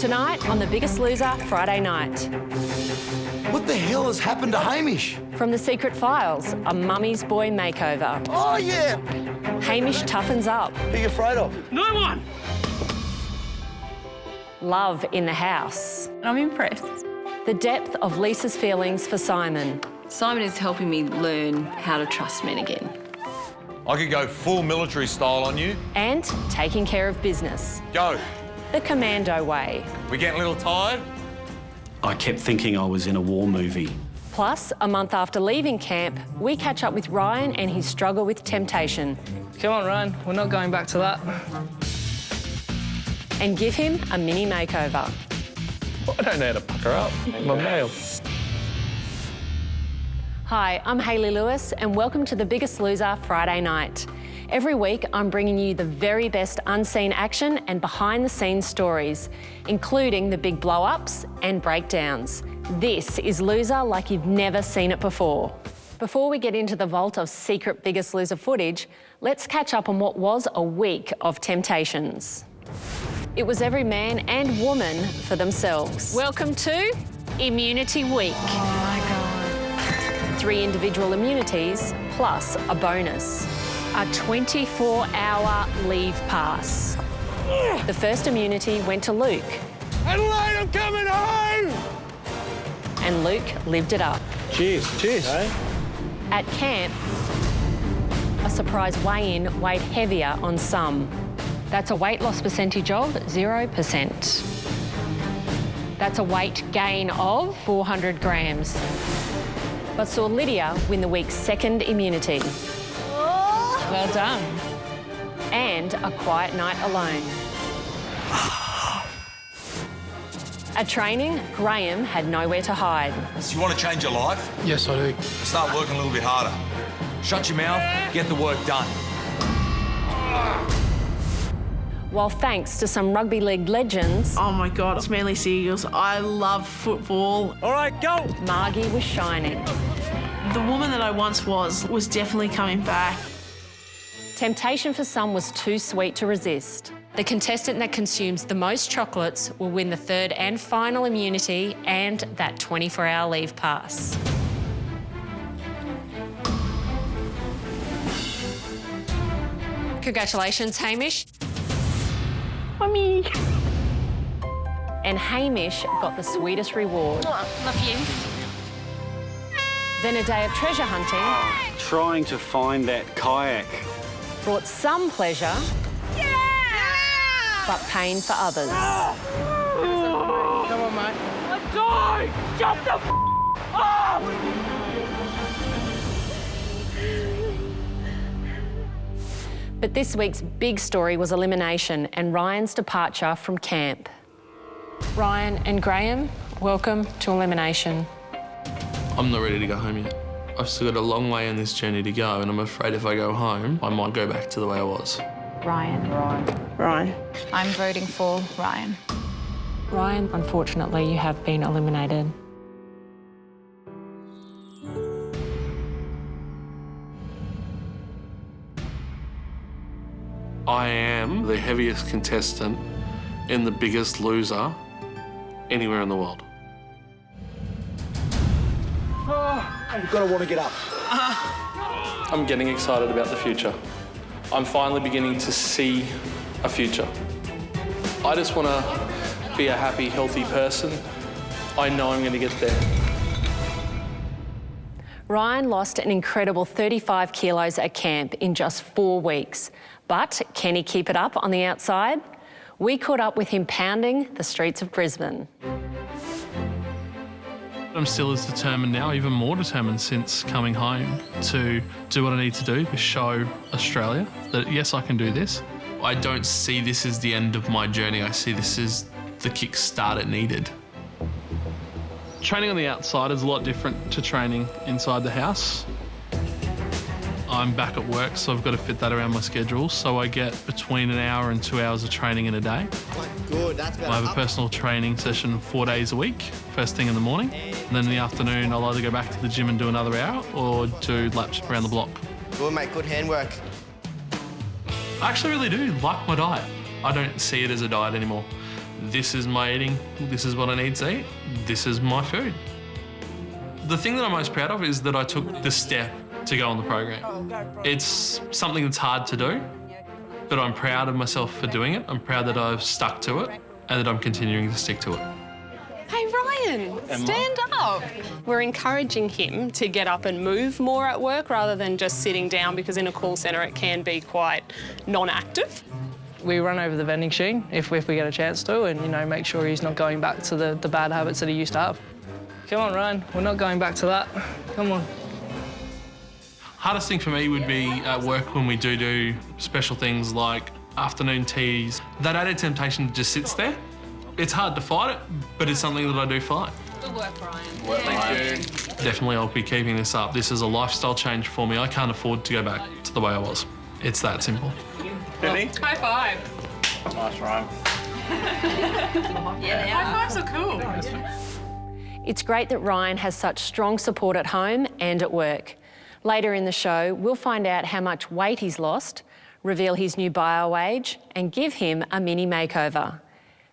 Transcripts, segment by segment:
Tonight on The Biggest Loser Friday night. What the hell has happened to Hamish? From The Secret Files, a mummy's boy makeover. Oh, yeah. Hamish toughens up. Who are you afraid of? No one! Love in the house. I'm impressed. The depth of Lisa's feelings for Simon. Simon is helping me learn how to trust men again. I could go full military style on you. And taking care of business. Go. The commando way. We getting a little tired? I kept thinking I was in a war movie. Plus, a month after leaving camp, we catch up with Ryan and his struggle with temptation. Come on, Ryan. We're not going back to that. And give him a mini makeover. I don't know how to pucker up. I'm a male. Hi, I'm Hayley Lewis and welcome to The Biggest Loser Friday night. Every week, I'm bringing you the very best unseen action and behind-the-scenes stories, including the big blow-ups and breakdowns. This is Loser like you've never seen it before. Before we get into the vault of secret Biggest Loser footage, let's catch up on what was a week of temptations. It was every man and woman for themselves. Welcome to Immunity Week. Oh my God. 3 individual immunities plus a bonus. A 24-hour leave pass. The first immunity went to Luke. Adelaide, I'm coming home! And Luke lived it up. Cheers. Cheers. At camp, a surprise weigh-in weighed heavier on some. That's a weight loss percentage of 0%. That's a weight gain of 400 grams. But saw Lydia win the week's second immunity. Well done. And a quiet night alone. At training, Graham had nowhere to hide. So you want to change your life? Yes, I do. Start working a little bit harder. Shut your mouth, get the work done. While thanks to some rugby league legends, Oh my God, it's Manly Seagulls. I love football. All right, go! Margie was shining. The woman that I once was definitely coming back. Temptation for some was too sweet to resist. The contestant that consumes the most chocolates will win the third and final immunity and that 24-hour leave pass. Congratulations, Hamish. Mummy. And Hamish got the sweetest reward. Love you. Then a day of treasure hunting Trying to find that kayak. brought some pleasure, but pain for others. Come on, mate. I died! Shut the up! But this week's big story was elimination and Ryan's departure from camp. Ryan and Graham, welcome to elimination. I'm not ready to go home yet. I've still got a long way in this journey to go, and I'm afraid if I go home, I might go back to the way I was. Ryan. Ryan. I'm voting for Ryan. Ryan, unfortunately, you have been eliminated. I am the heaviest contestant in The Biggest Loser anywhere in the world. You've got to want to get up. I'm getting excited about the future. I'm finally beginning to see a future. I just want to be a happy, healthy person. I know I'm going to get there. Ryan lost an incredible 35 kilos at camp in just 4 weeks. But can he keep it up on the outside? We caught up with him pounding the streets of Brisbane. I'm still as determined now, even more determined since coming home, to do what I need to do to show Australia that, yes, I can do this. I don't see this as the end of my journey. I see this as the kickstart it needed. Training on the outside is a lot different to training inside the house. I'm back at work, so I've got to fit that around my schedule. So I get between an hour and 2 hours of training in a day. Good, that's better. I have a personal training session 4 days a week, first thing in the morning. And then in the afternoon, I'll either go back to the gym and do another hour or do laps around the block. Good, mate, good handwork. I actually really do like my diet. I don't see it as a diet anymore. this is my eating, this is what I need to eat, this is my food. The thing that I'm most proud of is that I took the step to go on the program. It's something that's hard to do, but I'm proud of myself for doing it. I'm proud that I've stuck to it and that I'm continuing to stick to it. Hey, Ryan, stand up. We're encouraging him to get up and move more at work rather than just sitting down, because in a call centre it can be quite non-active. We run over the vending machine if we get a chance to, and, you know, make sure he's not going back to the bad habits that he used to have. Come on, Ryan, we're not going back to that. Come on. Hardest thing for me would be at work when we do special things like afternoon teas. That added temptation just sits there. It's hard to fight it, but it's something that I do fight. Good work, Ryan. Thank you. Definitely I'll be keeping this up. This is a lifestyle change for me. I can't afford to go back to the way I was. It's that simple. Benny? High five. Nice, Ryan. Yeah, high fives are cool. It's great that Ryan has such strong support at home and at work. Later in the show, we'll find out how much weight he's lost, reveal his new bio age, and give him a mini makeover.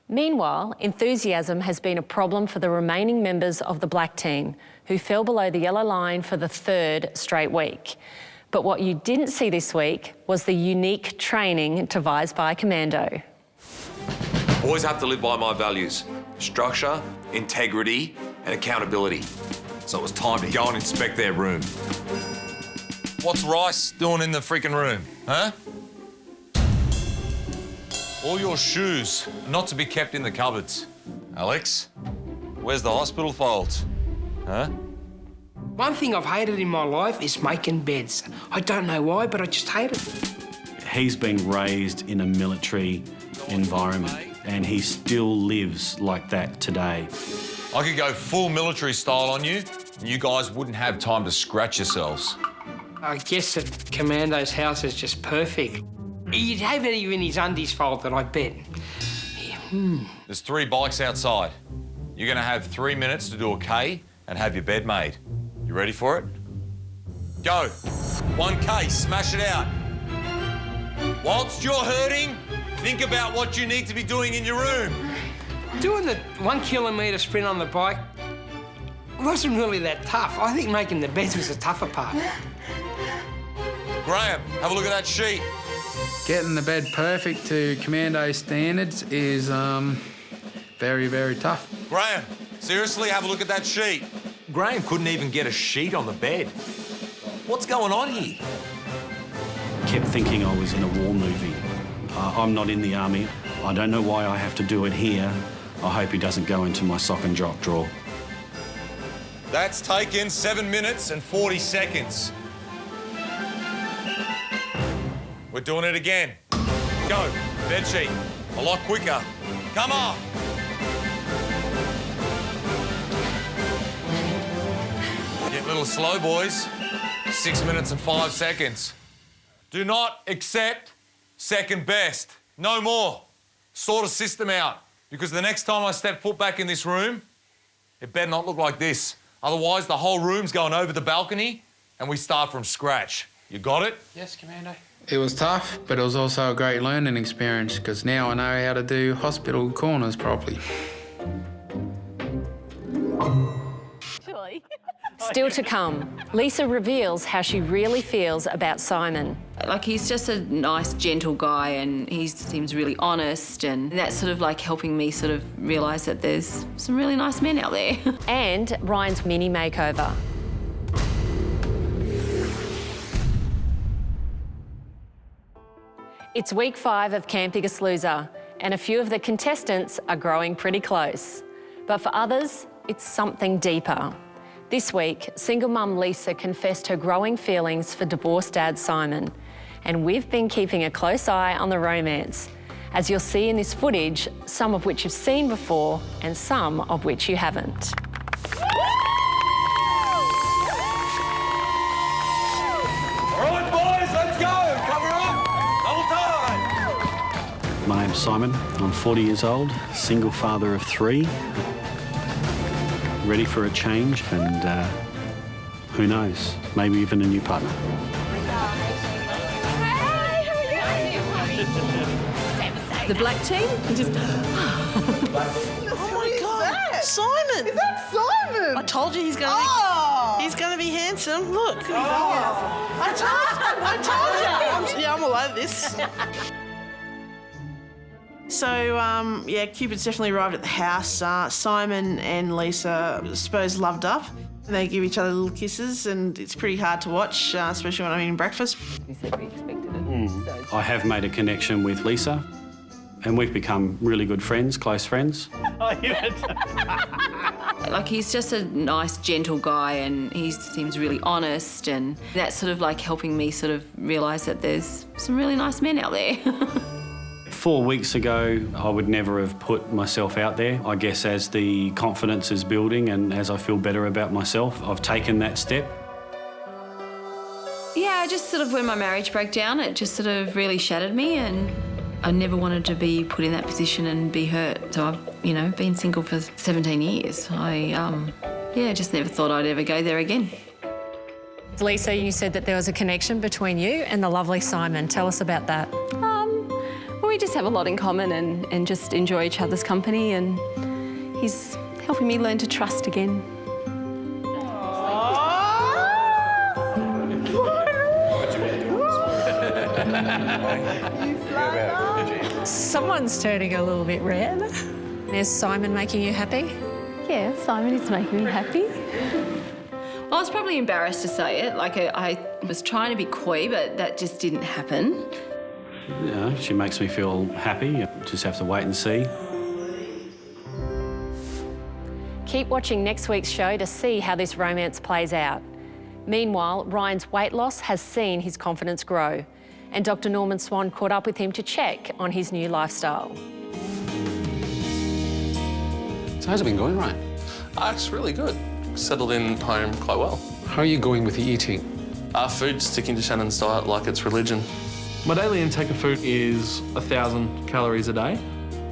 Meanwhile, enthusiasm has been a problem for the remaining members of the black team, who fell below the yellow line for the 3rd straight week. But what you didn't see this week was the unique training devised by Commando. Boys have to live by my values: structure, integrity, and accountability. So it was time to go and inspect their room. What's Rice doing in the freaking room, huh? All your shoes are not to be kept in the cupboards. Alex, where's the hospital folds? Huh? One thing I've hated in my life is making beds. I don't know why, but I just hate it. He's been raised in a military environment and he still lives like that today. I could go full military style on you, and you guys wouldn't have time to scratch yourselves. I guess that Commando's house is just perfect. He'd have it even his undies folded, I bet. There's 3 bikes outside. You're gonna have 3 minutes to do a K and have your bed made. You ready for it? Go. 1K, smash it out. Whilst you're hurting, think about what you need to be doing in your room. Doing the 1 kilometre sprint on the bike wasn't really that tough. I think making the beds was the tougher part. Graham, have a look at that sheet. Getting the bed perfect to Commando standards is very, very tough. Graham, seriously, have a look at that sheet. Graham couldn't even get a sheet on the bed. What's going on here? Kept thinking I was in a war movie. I'm not in the army. I don't know why I have to do it here. I hope he doesn't go into my sock and jock drawer. That's taken 7 minutes and 40 seconds. We're doing it again. Go, bed sheet. A lot quicker. Come on. Get a little slow, boys. 6 minutes and 5 seconds. Do not accept second best. No more. Sort a system out. Because the next time I step foot back in this room, it better not look like this. Otherwise, the whole room's going over the balcony and we start from scratch. You got it? Yes, Commando. It was tough, but it was also a great learning experience because now I know how to do hospital corners properly. Still to come, Lisa reveals how she really feels about Simon. Like, he's just a nice, gentle guy, and he seems really honest, and that's sort of like helping me sort of realise that there's some really nice men out there. And Ryan's mini makeover. It's week 5 of Camp Biggest Loser, and a few of the contestants are growing pretty close. But for others, it's something deeper. This week, single mum Lisa confessed her growing feelings for divorced dad Simon, and we've been keeping a close eye on the romance, as you'll see in this footage, some of which you've seen before and some of which you haven't. All right, boys, let's go. Cover up. Double time. My name's Simon. I'm 40 years old, single father of 3. Ready for a change and who knows, maybe even a new partner. The black team just Oh my God, Simon! Is that Simon? I told you he's gonna be handsome. Look. I told you. I'm all over this. So, yeah, Cupid's definitely arrived at the house. Simon and Lisa, I suppose, loved up. And they give each other little kisses, and it's pretty hard to watch, especially when I'm eating breakfast. We said we expected it. I have made a connection with Lisa, and we've become really good friends, close friends. Like, he's just a nice, gentle guy, and he seems really honest, and that's sort of like helping me sort of realise that there's some really nice men out there. 4 weeks ago, I would never have put myself out there. I guess as the confidence is building and as I feel better about myself, I've taken that step. Yeah, just sort of when my marriage broke down, it just sort of really shattered me, and I never wanted to be put in that position and be hurt. So I've, you know, been single for 17 years. I just never thought I'd ever go there again. Lisa, you said that there was a connection between you and the lovely Simon. Tell us about that. Well, we just have a lot in common and just enjoy each other's company, and he's helping me learn to trust again. Someone's turning a little bit red. Is Simon making you happy? Yeah, Simon is making me happy. Well, I was probably embarrassed to say it. Like, I was trying to be coy, but that just didn't happen. Yeah, she makes me feel happy. You just have to wait and see. Keep watching next week's show to see how this romance plays out. Meanwhile, Ryan's weight loss has seen his confidence grow, and Dr. Norman Swan caught up with him to check on his new lifestyle. So how's it been going, Ryan? It's really good. Settled in home quite well. How are you going with the eating? Food, sticking to Shannon's diet like it's religion. My daily intake of food is 1,000 calories a day.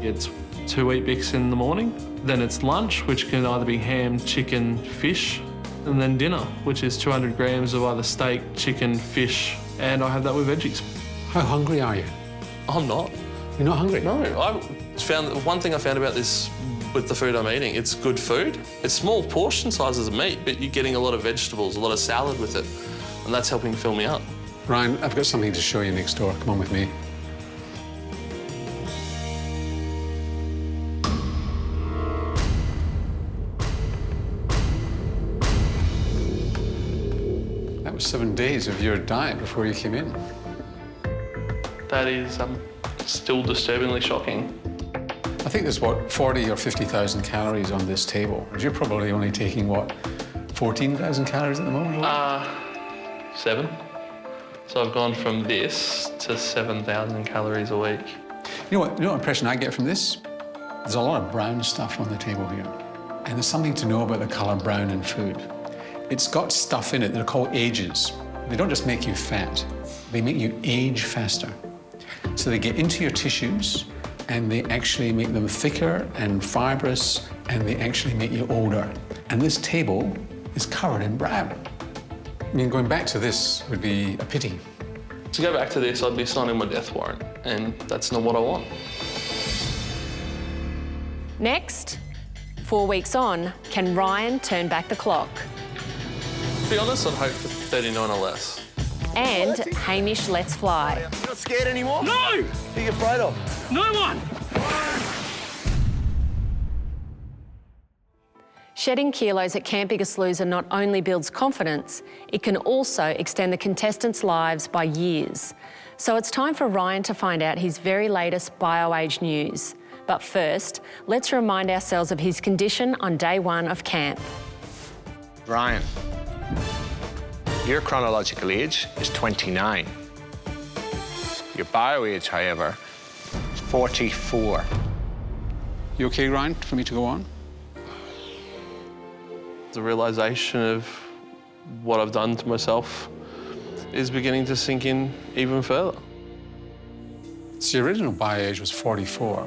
It's 2 Weet-Bix in the morning. Then it's lunch, which can either be ham, chicken, fish, and then dinner, which is 200 grams of either steak, chicken, fish, and I have that with veggies. How hungry are you? I'm not. You're not hungry? No. One thing I found about this with the food I'm eating, it's good food. It's small portion sizes of meat, but you're getting a lot of vegetables, a lot of salad with it, and that's helping fill me up. Ryan, I've got something to show you next door. Come on with me. That was 7 days of your diet before you came in. That is still disturbingly shocking. I think there's, what, 40 or 50,000 calories on this table. You're probably only taking, what, 14,000 calories at the moment? 7. So I've gone from this to 7,000 calories a week. You know what impression I get from this? There's a lot of brown stuff on the table here. And there's something to know about the colour brown in food. It's got stuff in it that are called ages. They don't just make you fat, they make you age faster. So they get into your tissues and they actually make them thicker and fibrous, and they actually make you older. And this table is covered in brown. I mean, going back to this would be a pity. To go back to this, I'd be signing my death warrant, and that's not what I want. Next, 4 weeks on, can Ryan turn back the clock? To be honest, I'd hope for 39 or less. And Hamish lets fly. You're not scared anymore? No! Who are you afraid of? No one! Shedding kilos at Camp Biggest Loser not only builds confidence, it can also extend the contestants' lives by years. So it's time for Ryan to find out his very latest BioAge news. But first, let's remind ourselves of his condition on day 1 of camp. Ryan, your chronological age is 29. Your BioAge, however, is 44. You okay, Ryan, for me to go on? The realisation of what I've done to myself is beginning to sink in even further. So your original BioAge was 44.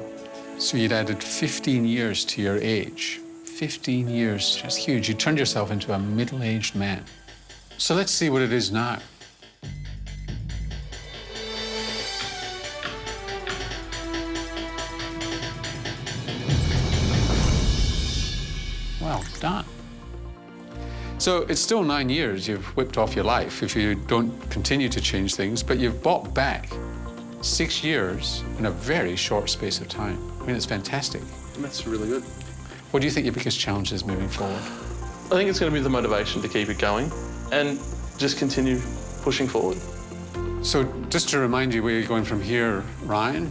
So you'd added 15 years to your age. 15 years, that's huge. You turned yourself into a middle-aged man. So let's see what it is now. well done. So it's still 9 years you've whipped off your life if you don't continue to change things, but you've bought back 6 years in a very short space of time. I mean, it's fantastic. That's really good. What do you think your biggest challenge is moving forward? I think it's going to be the motivation to keep it going and just continue pushing forward. So just to remind you where you're going from here, Ryan,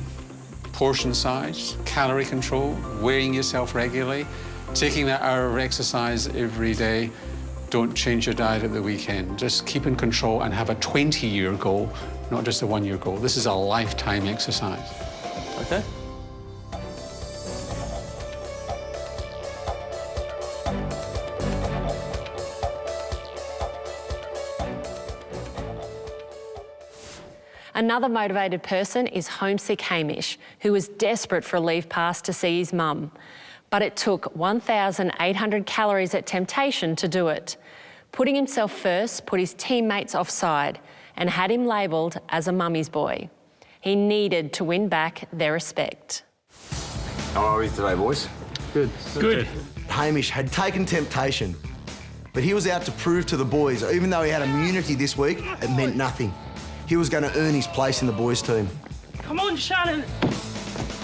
portion size, calorie control, weighing yourself regularly, taking that hour of exercise every day. Don't change your diet at the weekend. Just keep in control and have a 20-year goal, not just a 1-year goal. This is a lifetime exercise. Okay. Another motivated person is homesick Hamish, who was desperate for a leave pass to see his mum. But it took 1,800 calories at Temptation to do it. Putting himself first put his teammates offside and had him labelled as a mummy's boy. He needed to win back their respect. How are we today, boys? Good. Good. Hamish had taken Temptation, but he was out to prove to the boys, even though he had immunity this week, it meant nothing. He was going to earn his place in the boys' team. Come on, Shannon.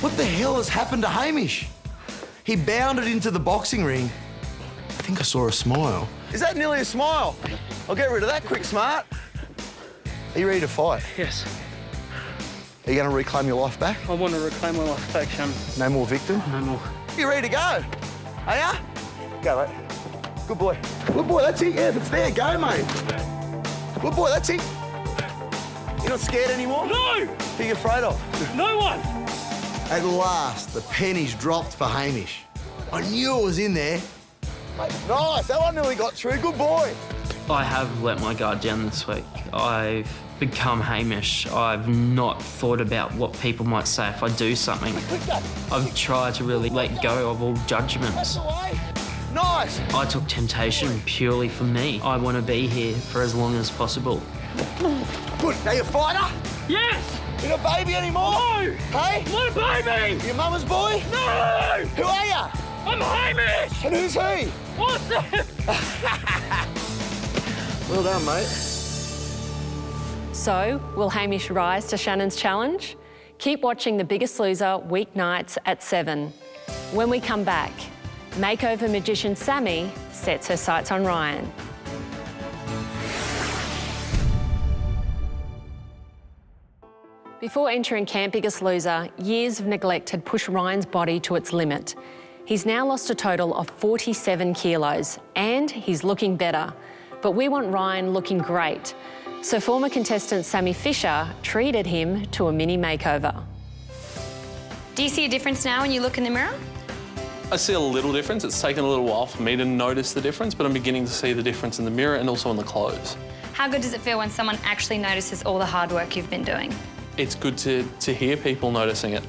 What the hell has happened to Hamish? He bounded into the boxing ring. I think I saw a smile. Is that nearly a smile? I'll get rid of that quick, smart. Are you ready to fight? Yes. Are you going to reclaim your life back? I want to reclaim my life back, Shannon. No more victim? No more. You ready to go? Are ya? Go, mate. Good boy. Good boy, that's it. Yeah, if it's there, go, mate. Good boy, that's it. You're not scared anymore? No! Who are you afraid of? No one! At last, the pennies dropped for Hamish. I knew it was in there. Mate, nice, that one nearly got through. Good boy. I have let my guard down this week. I've become Hamish. I've not thought about what people might say if I do something. I've tried to really let go of all judgments. Nice. I took Temptation purely for me. I want to be here for as long as possible. Good. Now you a fighter? Yes! You not a baby anymore? No! Hey? I'm not a baby! Your mama's boy? No! Who are you? I'm Hamish! And who's he? Awesome! Well done, mate. So, will Hamish rise to Shannon's challenge? Keep watching The Biggest Loser weeknights at 7. When we come back, makeover magician Sammy sets her sights on Ryan. Before entering Camp Biggest Loser, years of neglect had pushed Ryan's body to its limit. He's now lost a total of 47 kilos and he's looking better. But we want Ryan looking great. So former contestant Sammy Fisher treated him to a mini makeover. Do you see a difference now when you look in the mirror? I see a little difference. It's taken a little while for me to notice the difference, but I'm beginning to see the difference in the mirror and also in the clothes. How good does it feel when someone actually notices all the hard work you've been doing? It's good to hear people noticing it.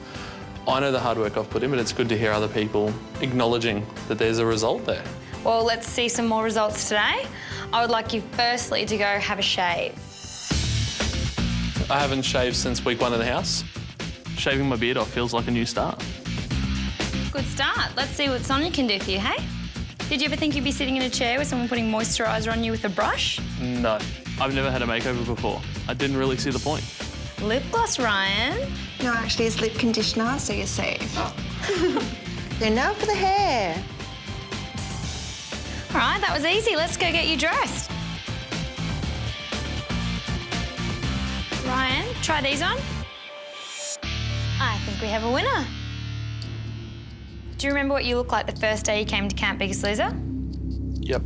I know the hard work I've put in, but it's good to hear other people acknowledging that there's a result there. Well, let's see some more results today. I would like you firstly to go have a shave. I haven't shaved since week 1 in the house. Shaving my beard off feels like a new start. Good start. Let's see what Sonia can do for you, hey? Did you ever think you'd be sitting in a chair with someone putting moisturiser on you with a brush? No, I've never had a makeover before. I didn't really see the point. Lip gloss, Ryan. No, actually, it's lip conditioner, so you're safe. So now for the hair. All right, that was easy. Let's go get you dressed. Ryan, try these on. I think we have a winner. Do you remember what you looked like the first day you came to Camp Biggest Loser? Yep.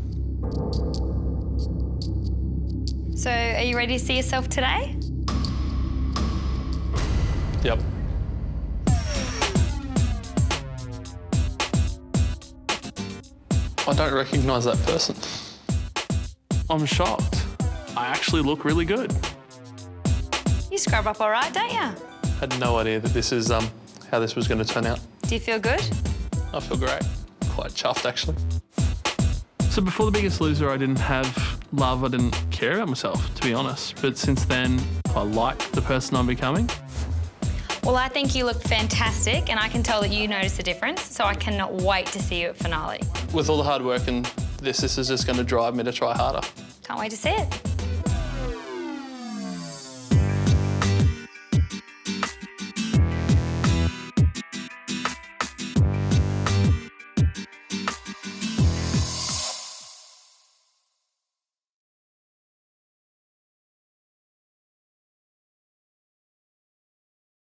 So, are you ready to see yourself today? Yep. I don't recognise that person. I'm shocked. I actually look really good. You scrub up all right, don't you? Had no idea that this is how this was going to turn out. Do you feel good? I feel great. Quite chuffed, actually. So before The Biggest Loser, I didn't have love, I didn't care about myself, to be honest. But since then, I like the person I'm becoming. Well, I think you look fantastic, and I can tell that you notice the difference, so I cannot wait to see you at finale. With all the hard work and this is just going to drive me to try harder. Can't wait to see it.